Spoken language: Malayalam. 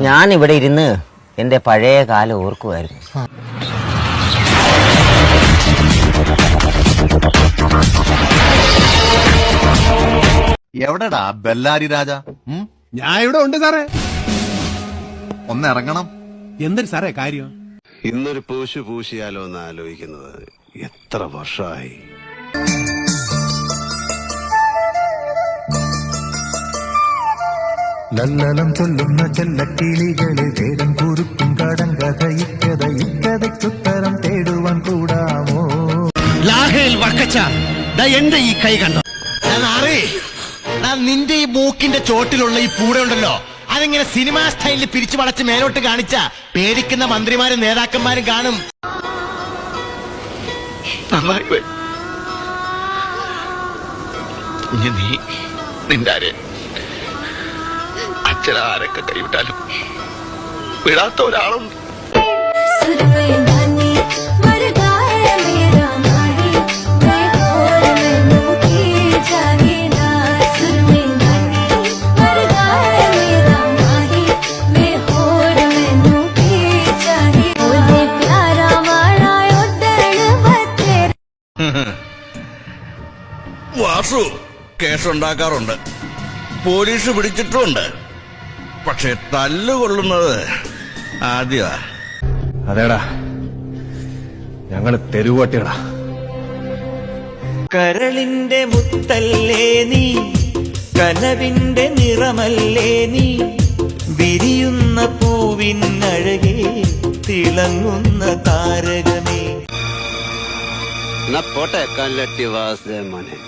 ഞാൻ ഇവിടെ ഇരുന്ന് എന്റെ പഴയ കാലം ഓർക്കുമായിരുന്നു. എവിടെടാ ബെല്ലാരി രാജ? ഞാൻ ഇവിടെ ഉണ്ട് സാറേ. ഒന്ന് ഇറങ്ങണം. എന്തൊരു സാറേ കാര്യം? ഇന്നൊരു പൂശു പൂശിയാലോ എന്ന് ആലോചിക്കുന്നത് എത്ര വർഷമായി. ലല്ലലം ചൊല്ലുന്ന ചെല്ലക്കിളികളെ വേദം കുറുക്കും കടങ്കഥയിക്കഥയിക്കഥയ്ക്കുത്തരം തേടുവാൻ കൂടാമോ? ലാഹയിൽ വക്കച്ച എന്റെ ഈ കൈ കണ്ടോ? നിന്റെ ഈ മൂക്കിന്റെ ചോട്ടിലുള്ള ഈ പൂട ഉണ്ടല്ലോ, അതിങ്ങനെ സിനിമാ സ്റ്റൈലിൽ പിരിച്ചു വളച്ച് മേലോട്ട് കാണിച്ച പേടിക്കുന്ന മന്ത്രിമാരും നേതാക്കന്മാരും കാണും. നിന്റെ അച്ഛനാരൊക്കെ കൈവിട്ടാലും വിടാത്ത ഒരാളുണ്ട്. വാസു കേസുണ്ടാക്കാറുണ്ട്, പോലീസ് പിടിച്ചിട്ടുമുണ്ട്. പക്ഷെ തല്ലുകൊള്ളുന്നത് ആദ്യമാ. അതേടാ, ഞങ്ങള് തെരുവോട്ടികളാ. കരളിന്റെ മുത്തല്ലേ നീ, കനവിന്റെ നിറമല്ലേ നീ, വിരിയുന്ന പൂവിനഴകേ തിളങ്ങുന്ന താരകമേ. എന്നാ പോട്ടെ കല്ലട്ടി വാസുദേവ മോനെ.